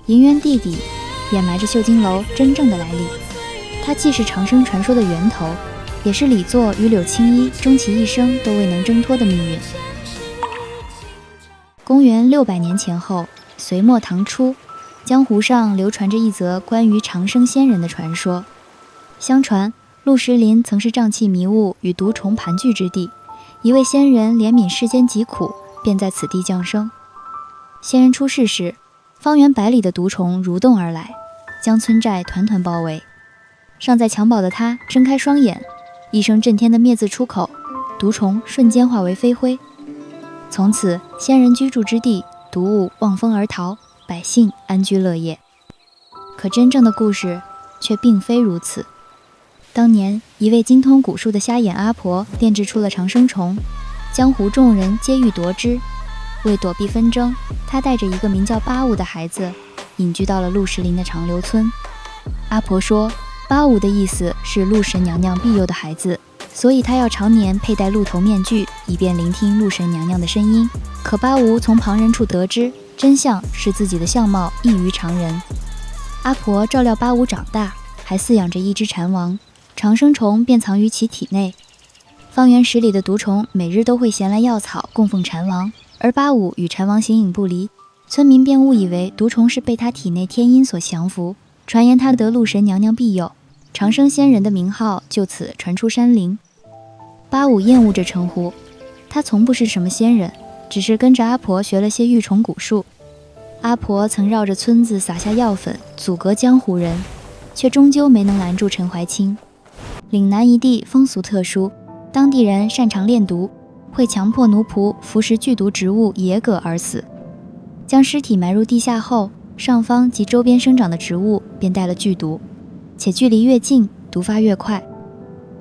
银渊地底掩埋着绣金楼真正的来历，它既是长生传说的源头，也是李作与柳青衣终其一生都未能挣脱的命运。公元600年前后，隋末唐初，江湖上流传着一则关于长生仙人的传说。相传陆石林曾是瘴气迷雾与毒虫盘踞之地，一位仙人怜悯世间疾苦，便在此地降生。仙人出世时，方圆100里的毒虫蠕动而来，将村寨团团包围。尚在襁褓的他睁开双眼，一声震天的灭字出口，毒虫瞬间化为飞灰。从此仙人居住之地，毒物望风而逃，百姓安居乐业。可真正的故事却并非如此。当年一位精通蛊术的瞎眼阿婆炼制出了长生虫，江湖众人皆欲夺之。为躲避纷争，她带着一个名叫八五的孩子隐居到了陆石林的长留村。阿婆说，八五的意思是陆神娘娘庇佑的孩子，所以她要常年佩戴鹿头面具，以便聆听陆神娘娘的声音。可八五从旁人处得知，真相是自己的相貌异于常人。阿婆照料八五长大，还饲养着一只蝉王，长生虫便藏于其体内。方圆10里的毒虫每日都会衔来药草供奉蝉王，而八五与蝉王形影不离，村民便误以为毒虫是被他体内天阴所降服，传言他得陆神娘娘庇佑，长生仙人的名号就此传出山林。八五厌恶这称呼，他从不是什么仙人，只是跟着阿婆学了些御虫蛊术。阿婆曾绕着村子撒下药粉，阻隔江湖人，却终究没能拦住陈怀清。岭南一地风俗特殊，当地人擅长炼毒，会强迫奴仆服食剧毒植物野葛而死。将尸体埋入地下后，上方及周边生长的植物便带了剧毒，且距离越近，毒发越快。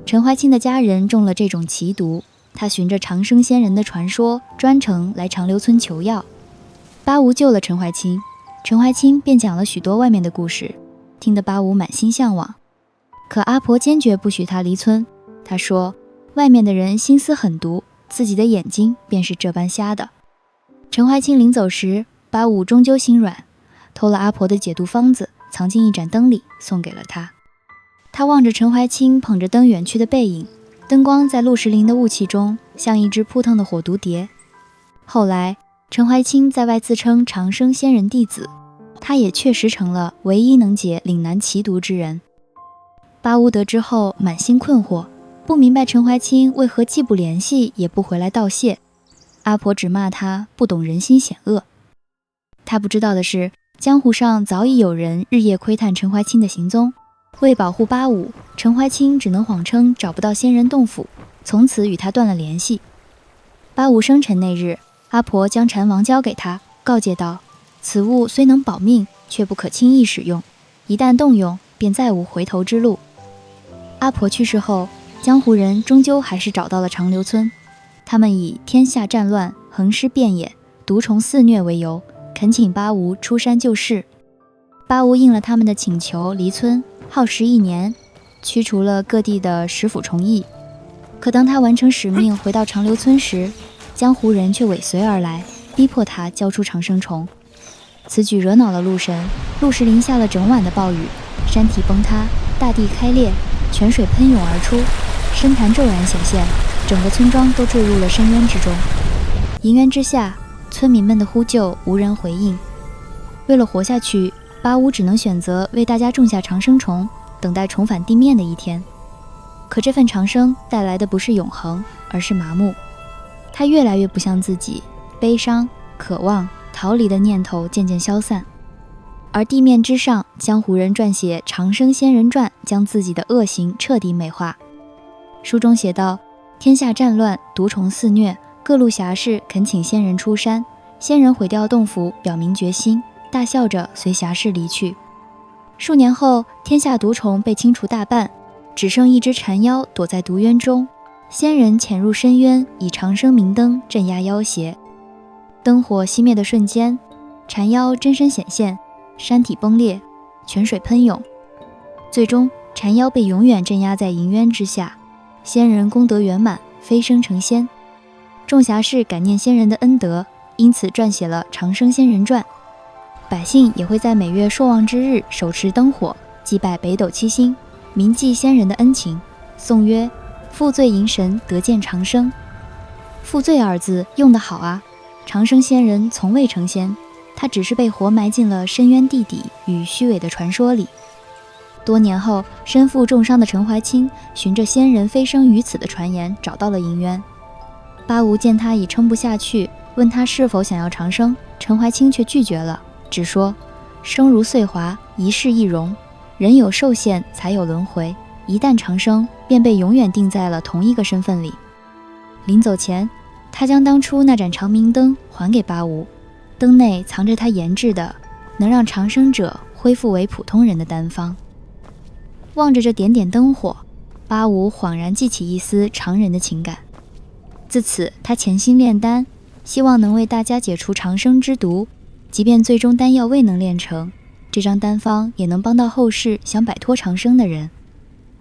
陈怀清的家人中了这种奇毒，他循着长生仙人的传说，专程来长留村求药。八五救了陈怀清，陈怀清便讲了许多外面的故事，听得八五满心向往。可阿婆坚决不许他离村，他说外面的人心思狠毒，自己的眼睛便是这般瞎的。陈怀清临走时，八五终究心软，偷了阿婆的解毒方子，藏进一盏灯里，送给了他。他望着陈怀清捧着灯远去的背影，灯光在陆石林的雾气中像一只扑腾的火毒蝶。后来陈怀清在外自称长生仙人弟子，他也确实成了唯一能解岭南奇毒之人。八五得知后满心困惑，不明白陈怀清为何既不联系也不回来道谢。阿婆只骂他不懂人心险恶。他不知道的是，江湖上早已有人日夜窥探陈怀清的行踪。为保护八五，陈怀清只能谎称找不到仙人洞府，从此与他断了联系。八五生辰那日，阿婆将蝉王交给他，告诫道，此物虽能保命，却不可轻易使用，一旦动用，便再无回头之路。阿婆去世后，江湖人终究还是找到了长留村，他们以天下战乱，横尸遍野，毒虫肆虐为由，恳请八五出山救世。八五应了他们的请求，离村耗时1年，驱除了各地的食腐虫疫。可当他完成使命回到长留村时，江湖人却尾随而来，逼迫他交出长生虫。此举惹恼了陆神，陆石林下了整晚的暴雨，山体崩塌，大地开裂，泉水喷涌而出，深潭骤然显现，整个村庄都坠入了深渊之中。银渊之下，村民们的呼救无人回应。为了活下去，八五只能选择为大家种下长生虫，等待重返地面的一天。可这份长生带来的不是永恒，而是麻木。他越来越不像自己，悲伤、渴望、逃离的念头渐渐消散。而地面之上，江湖人撰写《长生仙人传》，将自己的恶行彻底美化。书中写道，天下战乱，毒虫肆虐，各路侠士恳请仙人出山，仙人毁掉洞府，表明决心，大笑着随侠士离去。数年后，天下毒虫被清除大半，只剩一只蝉妖躲在毒渊中，仙人潜入深渊，以长生明灯镇压妖邪。灯火熄灭的瞬间，蝉妖真身显现，山体崩裂，泉水喷涌，最终蝉妖被永远镇压在银渊之下，仙人功德圆满，飞升成仙。众侠士感念仙人的恩德，因此撰写了《长生仙人传》。百姓也会在每月朔望之日手持灯火，祭拜北斗七星，铭记先人的恩情。颂曰：负罪迎神，得见长生。负罪二字用得好啊！长生仙人从未成仙，他只是被活埋进了深渊地底与虚伪的传说里。多年后，身负重伤的陈怀清循着仙人飞升于此的传言找到了银渊。八无见他已撑不下去，问他是否想要长生，陈怀清却拒绝了，只说：生如岁华，一世一荣，人有寿限才有轮回，一旦长生，便被永远定在了同一个身份里。临走前，他将当初那盏长明灯还给八无，灯内藏着他研制的能让长生者恢复为普通人的丹方。望着这点点灯火，八无恍然记起一丝常人的情感。自此，他潜心炼丹，希望能为大家解除长生之毒，即便最终丹药未能炼成，这张丹方也能帮到后世想摆脱长生的人。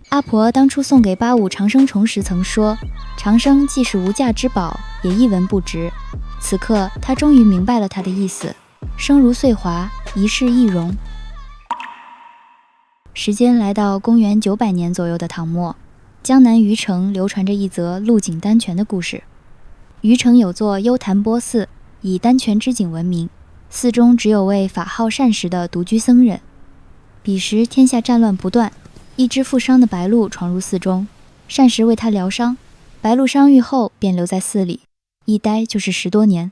阿婆当初送给八五长生虫时曾说，长生既是无价之宝，也一文不值。此刻他终于明白了他的意思，生如岁华，一世一荣。时间来到公元900年左右的唐末，江南虞城流传着一则鹿井丹泉的故事。虞城有座幽潭波寺，以丹泉之井闻名，寺中只有位法号善时的独居僧人。彼时天下战乱不断，一只负伤的白鹿闯入寺中，善时为他疗伤。白鹿伤愈后便留在寺里，一待就是10多年。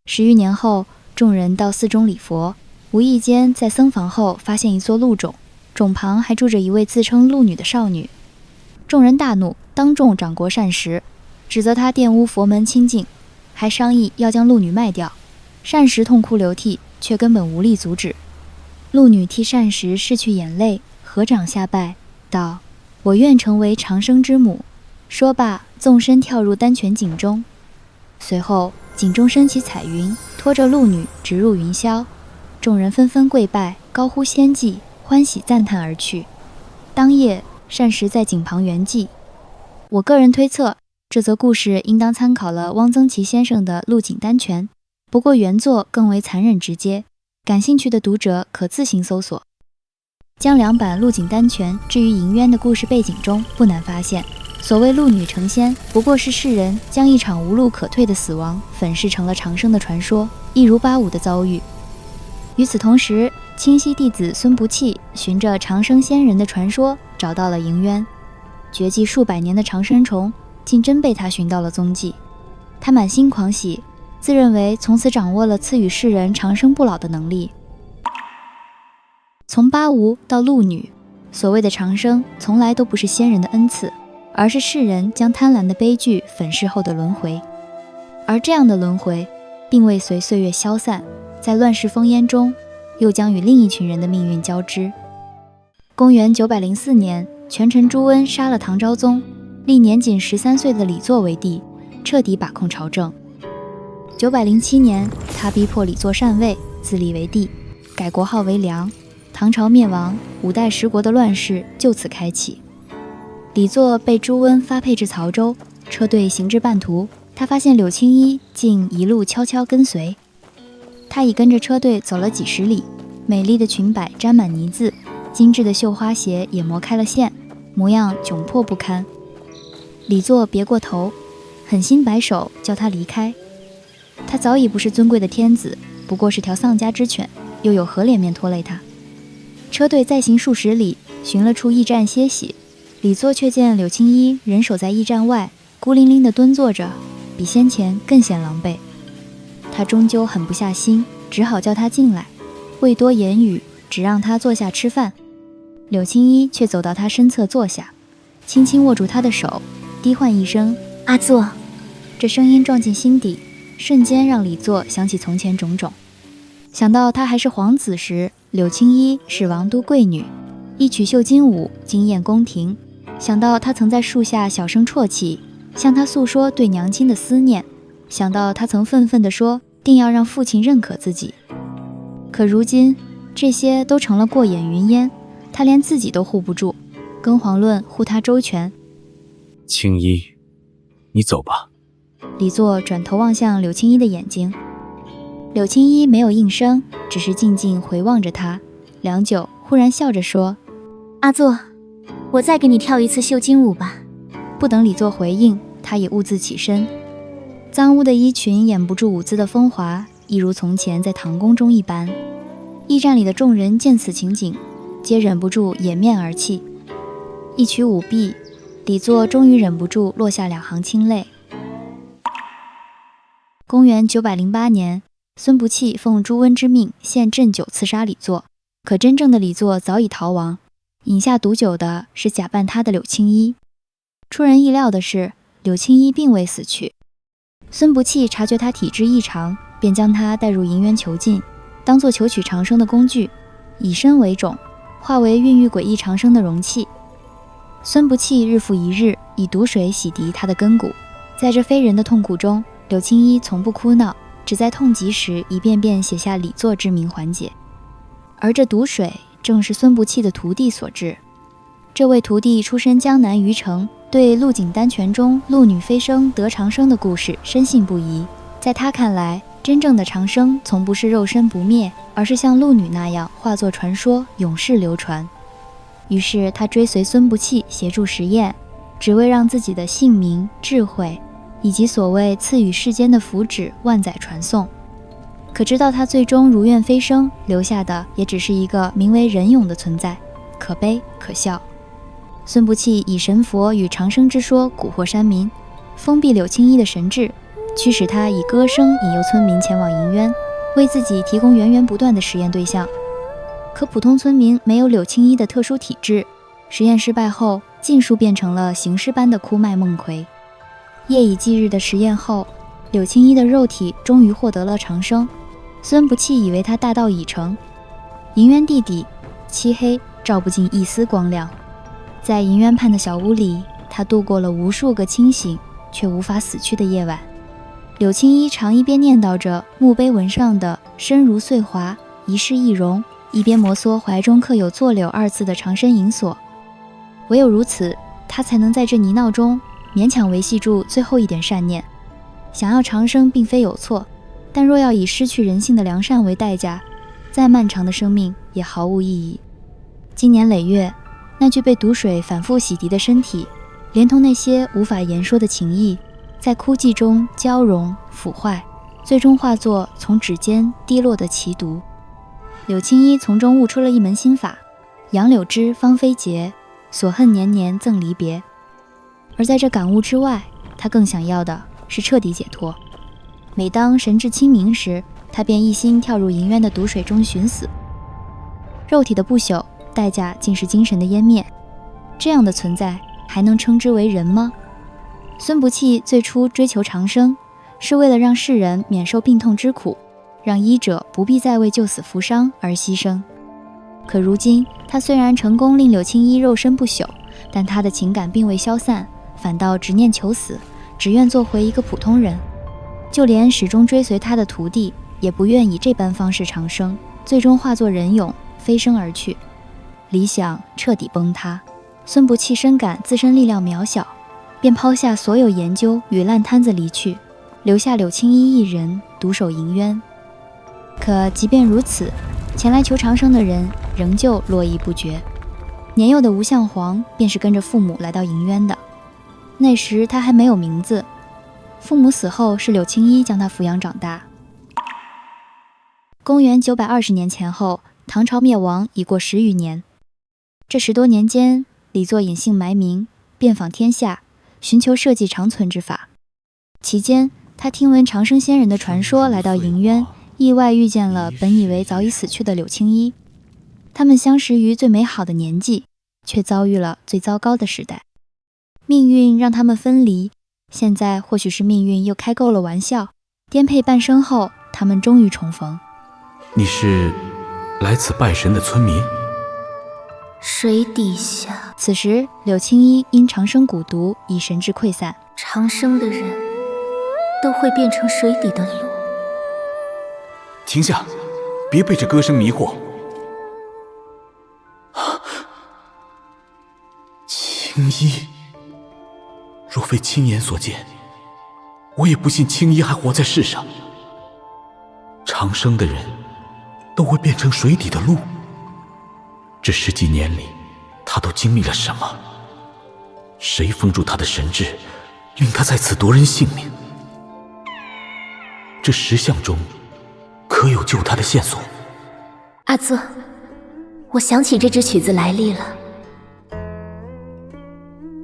10余年后，众人到寺中礼佛，无意间在僧房后发现一座鹿冢，冢旁还住着一位自称鹿女的少女。众人大怒，当众掌掴善时，指责他玷污佛门清净，还商议要将鹿女卖掉。善时痛哭流涕，却根本无力阻止。鹿女替善时拭去眼泪，合掌下拜，道：我愿成为长生之母。说罢，纵身跳入丹泉井中。随后井中升起彩云，拖着鹿女直入云霄。众人纷纷跪拜，高呼仙迹，欢喜赞叹而去。当夜，善时在井旁圆寂。我个人推测，这则故事应当参考了汪曾祺先生的《鹿井丹泉》，不过原作更为残忍直接，感兴趣的读者可自行搜索。将两版《鹿井丹泉》置于银渊的故事背景中，不难发现，所谓鹿女成仙，不过是世人将一场无路可退的死亡粉饰成了长生的传说，一如八五的遭遇。与此同时，清溪弟子孙不器循着长生仙人的传说找到了银渊，绝迹数百年的长生虫竟真被他寻到了踪迹。他满心狂喜，自认为从此掌握了赐予世人长生不老的能力。从八无到鹿女，所谓的长生从来都不是仙人的恩赐，而是世人将贪婪的悲剧粉饰后的轮回。而这样的轮回并未随岁月消散，在乱世烽烟中又将与另一群人的命运交织。公元904年，权臣朱温杀了唐昭宗，立年仅13岁的李作为帝，彻底把控朝政。907年，他逼迫李作禅位，自立为帝，改国号为梁。唐朝灭亡，5代10国的乱世就此开启。李作被朱温发配至曹州，车队行至半途，他发现柳青衣竟一路悄悄跟随。他已跟着车队走了几十里，美丽的裙摆沾满泥渍，精致的绣花鞋也磨开了线，模样窘迫不堪。李作别过头，狠心摆手叫他离开。他早已不是尊贵的天子，不过是条丧家之犬，又有何脸面拖累他？车队再行数十里，寻了处驿站歇息。李作却见柳青衣人守在驿站外，孤零零地蹲坐着，比先前更显狼狈。他终究狠不下心，只好叫他进来，未多言语，只让他坐下吃饭。柳青衣却走到他身侧坐下，轻轻握住他的手，低唤一声阿作。这声音撞进心底，瞬间让李作想起从前种种。想到他还是皇子时，柳青衣是王都贵女，一曲绣金舞，惊艳宫廷。想到他曾在树下小声啜泣，向他诉说对娘亲的思念。想到他曾愤愤地说定要让父亲认可自己。可如今这些都成了过眼云烟，他连自己都护不住，根遑论护他周全。青衣，你走吧。李作转头望向柳青衣的眼睛，柳青衣没有应声，只是静静回望着他，良久，忽然笑着说：阿座，我再给你跳一次绣金舞吧。不等李作回应，他也兀自起身。脏污的衣裙掩不住舞姿的风华，一如从前在唐宫中一般。驿站里的众人见此情景，皆忍不住掩面而泣。一曲舞毕，李作终于忍不住落下2行清泪。公元908年，孙不器奉朱温之命献鸩酒刺杀李作，可真正的李作早已逃亡，饮下毒酒的是假扮他的柳青衣。出人意料的是，柳青衣并未死去。孙不器察觉他体质异常，便将他带入银渊囚禁，当作求取长生的工具，以身为种，化为孕育诡异长生的容器。孙不器日复一日以毒水洗涤他的根骨，在这非人的痛苦中，柳青衣从不哭闹，只在痛极时一遍遍写下李作之名缓解。而这毒水正是孙不器的徒弟所制。这位徒弟出身江南虞城，对鹿景丹泉中鹿女飞升得长生的故事深信不疑。在他看来，真正的长生从不是肉身不灭，而是像鹿女那样化作传说，永世流传。于是他追随孙不器协助实验，只为让自己的姓名、智慧以及所谓赐予世间的福祉万载传颂。可知道他最终如愿飞升，留下的也只是一个名为任勇的存在，可悲可笑。孙不器以神佛与长生之说蛊惑山民，封闭柳青衣的神智，驱使他以歌声引诱村民前往银渊，为自己提供源源不断的实验对象。可普通村民没有柳青衣的特殊体质，实验失败后，尽数变成了行尸般的哭麦梦魁。夜以继日的实验后，柳青衣的肉体终于获得了长生。孙不器以为他大道已成，银渊地底漆黑，照不进一丝光亮。在银渊畔的小屋里，他度过了无数个清醒却无法死去的夜晚。柳青衣常一边念叨着墓碑文上的身如碎华，一世易容，一边摩挲怀中刻有作柳2字的长生银锁。唯有如此，他才能在这泥淖中勉强维系住最后一点善念。想要长生并非有错，但若要以失去人性的良善为代价，再漫长的生命也毫无意义。经年累月，那具被毒水反复洗涤的身体，连同那些无法言说的情谊，在枯寂中交融腐坏，最终化作从指尖滴落的奇毒。柳青衣从中悟出了一门心法：杨柳枝芳菲结，所恨年年赠离别。而在这感悟之外，他更想要的是彻底解脱。每当神志清明时，他便一心跳入银渊的毒水中寻死。肉体的不朽，代价竟是精神的湮灭。这样的存在还能称之为人吗？孙不器最初追求长生，是为了让世人免受病痛之苦，让医者不必再为救死扶伤而牺牲。可如今，他虽然成功令柳青衣肉身不朽，但他的情感并未消散，反倒执念求死，只愿做回一个普通人。就连始终追随他的徒弟，也不愿以这般方式长生，最终化作人俑飞升而去。理想彻底崩塌，孙不器深感自身力量渺小，便抛下所有研究与烂摊子离去，留下柳青衣一人独守银渊。可即便如此，前来求长生的人仍旧络绎不绝。年幼的吴相黄便是跟着父母来到银渊的，那时他还没有名字，父母死后是柳青衣将他抚养长大。公元920年前后，唐朝灭亡已过10余年。这10多年间，李作隐姓埋名，遍访天下，寻求社稷长存之法。期间，他听闻长生仙人的传说，来到银渊，意外遇见了本以为早已死去的柳青衣。他们相识于最美好的年纪，却遭遇了最糟糕的时代。命运让他们分离，现在或许是命运又开够了玩笑，颠沛半生后，他们终于重逢。你是来此拜神的村民？水底下，此时柳青衣因长生蛊毒已神志溃散，长生的人都会变成水底的螺。停下，别被这歌声迷惑。青衣，若非亲眼所见，我也不信青衣还活在世上。长生的人都会变成水底的鹿。这10几年里，他都经历了什么？谁封住他的神智，令他在此夺人性命？这10项中，可有救他的线索？阿泽，我想起这支曲子来历了。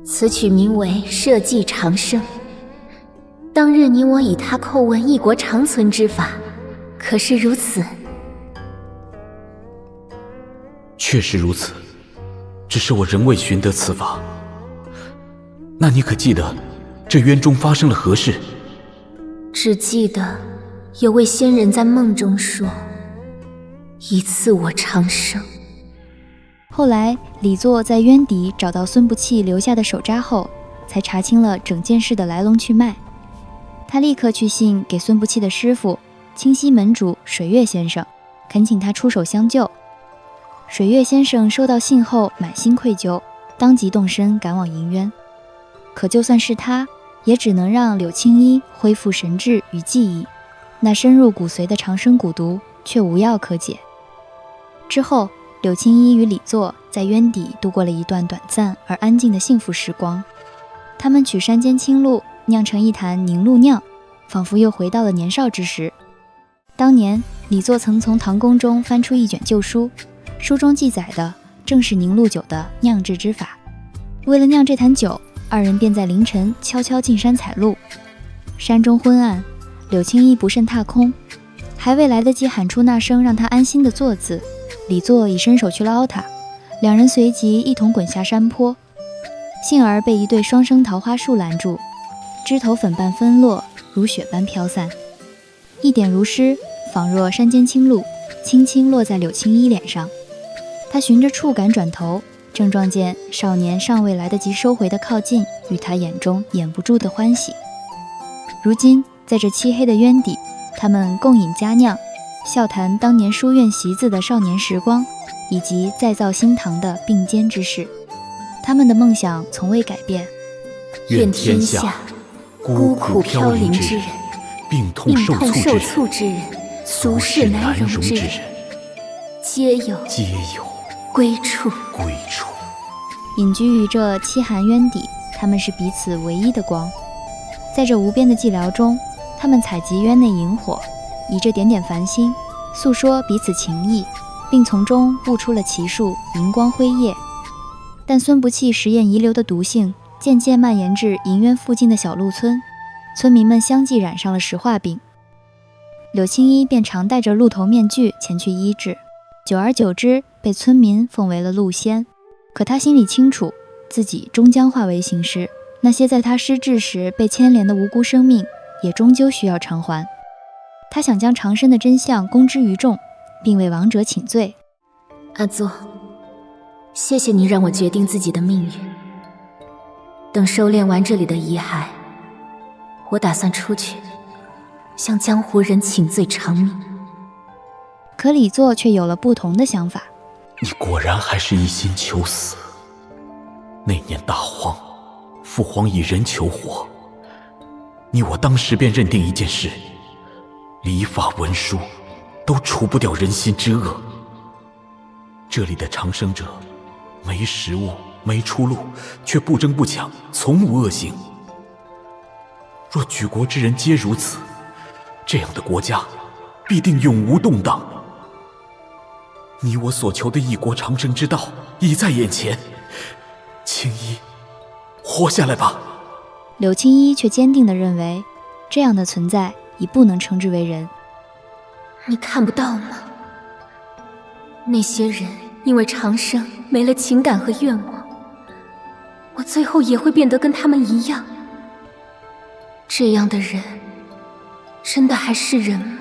此曲名为《社稷长生》。当日你我以它叩问一国长存之法，可是如此？确实如此，只是我仍未寻得此法。那你可记得这渊中发生了何事？只记得有位仙人在梦中说，以赐我长生。后来李作在渊底找到孙不器留下的手札后，才查清了整件事的来龙去脉。他立刻去信给孙不器的师傅清溪门主水月先生，恳请他出手相救。水月先生收到信后满心愧疚，当即动身赶往银渊。可就算是他，也只能让柳青衣恢复神智与记忆，那深入骨髓的长生蛊毒却无药可解。之后柳青衣与李作在渊底度过了一段短暂而安静的幸福时光。他们取山间青露酿成一坛凝露酿，仿佛又回到了年少之时。当年李作曾从唐宫中翻出一卷旧书，书中记载的正是凝露酒的酿制之法。为了酿这坛酒，二人便在凌晨悄悄进山采露。山中昏暗，柳青衣不慎踏空，还未来得及喊出那声让他安心的坐字，李作已伸手去捞他，两人随即一同滚下山坡，幸而被一对双生桃花树拦住，枝头粉瓣纷落，如雪般飘散，一点如诗，仿若山间青露，轻轻落在柳青衣脸上。他循着触感转头，正撞见少年尚未来得及收回的靠近，与他眼中掩不住的欢喜。如今在这漆黑的渊底，他们共饮佳酿，笑谈当年书院习字的少年时光，以及再造新堂的并肩之事。他们的梦想从未改变，愿天下孤苦飘零之人，病痛受促之人，俗世难容之人，皆有归处。隐居于这凄寒渊底，他们是彼此唯一的光。在这无边的寂寥中，他们采集渊内萤火，以这点点繁星诉说彼此情谊，并从中悟出了奇术荧光辉夜。但孙不器实验遗留的毒性渐渐蔓延至银渊附近的小路村，村民们相继染上了石化病。柳青衣便常戴着鹿头面具前去医治，久而久之被村民奉为了鹿仙。可他心里清楚，自己终将化为行尸，那些在他失智时被牵连的无辜生命也终究需要偿还。他想将长生的真相公之于众，并为亡者请罪。阿作，谢谢你让我决定自己的命运。等收敛完这里的遗骸，我打算出去向江湖人请罪偿命。可李作却有了不同的想法。你果然还是一心求死。那年大荒，父皇以人求活，你我当时便认定一件事：礼法文书都除不掉人心之恶。这里的长生者没食物没出路，却不争不抢，从无恶行。若举国之人皆如此，这样的国家必定永无动荡。你我所求的一国长生之道已在眼前，青衣，活下来吧。柳青衣却坚定地认为，这样的存在已不能称之为人。你看不到吗？那些人因为长生没了情感和愿望，我最后也会变得跟他们一样。这样的人，真的还是人吗？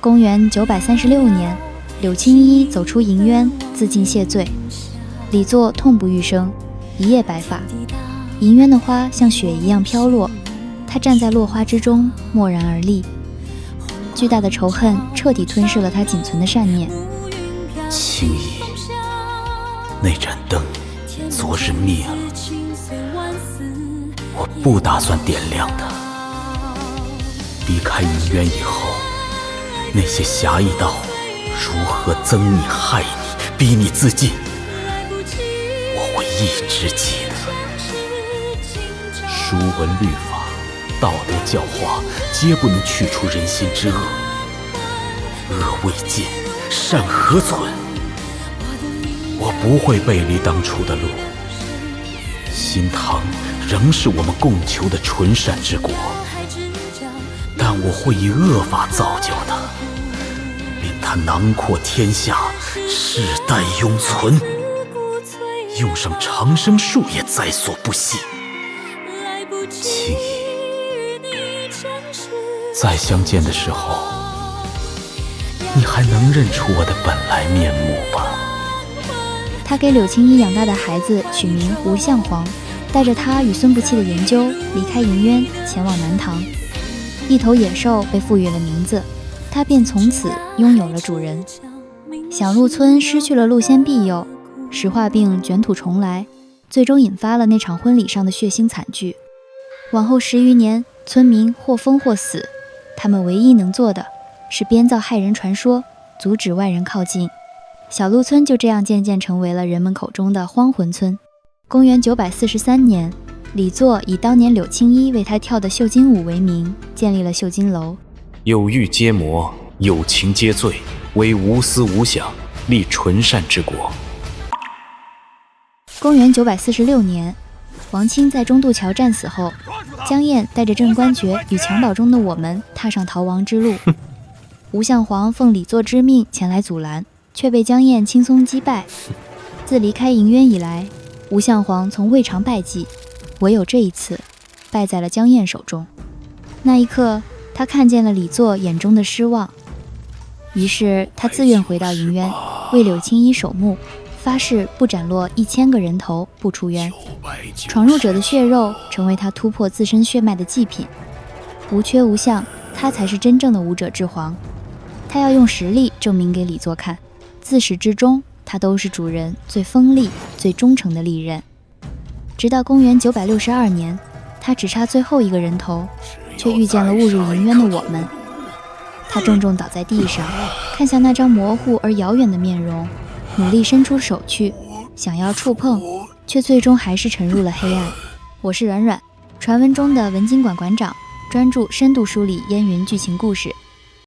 公元936年，柳青衣走出银渊，自尽谢罪。李作痛不欲生，一夜白发。银渊的花像雪一样飘落，他站在落花之中，默然而立。巨大的仇恨彻底吞噬了他仅存的善念。青衣，那盏灯昨日灭了，我不打算点亮它。离开银渊以后，那些侠义道如何憎你、害你、逼你自尽，我会一直记得。书文律法、道德教化，皆不能去除人心之恶。恶未尽，善何存？我不会背离当初的路。新唐仍是我们共求的纯善之国，但我会以恶法造就它，令它囊括天下，世代永存。用上长生术也在所不惜。青衣，再相见的时候，你还能认出我的本来面目吧？他给柳青衣养大的孩子取名吴相黄，带着他与孙不器的研究离开银渊，前往南唐。一头野兽被赋予了名字，他便从此拥有了主人。小鹿村失去了鹿仙庇佑，石化病卷土重来，最终引发了那场婚礼上的血腥惨剧。往后10余年，村民或疯或死，他们唯一能做的是编造害人传说，阻止外人靠近。小鹿村就这样渐渐成为了人们口中的荒魂村。公元943年，李作以当年柳青衣为他跳的绣金舞为名，建立了绣金楼。有欲皆魔，有情皆罪，唯无私无想，立纯善之国。公元946年，王钦在中渡桥战死后，江燕带着镇关爵与襁褓中的我们踏上逃亡之路。吴相黄奉李作之命前来阻拦，却被江燕轻松击败。自离开银渊以来，吴相黄从未尝败绩，唯有这一次败在了江燕手中。那一刻，他看见了李作眼中的失望，于是他自愿回到银渊，为柳青衣守墓，发誓不斩落1000个人头不出渊。闯入者的血肉成为他突破自身血脉的祭品，无缺无相，他才是真正的武者之皇。他要用实力证明给李作看，自始至终他都是主人最锋利最忠诚的利刃。直到公元962年，他只差最后一个人头，却遇见了误入银渊的我们。他重重倒在地上，看向那张模糊而遥远的面容，努力伸出手去，想要触碰，却最终还是沉入了黑暗。我是软软，传闻中的文经馆馆长，专注深度梳理燕云剧情故事。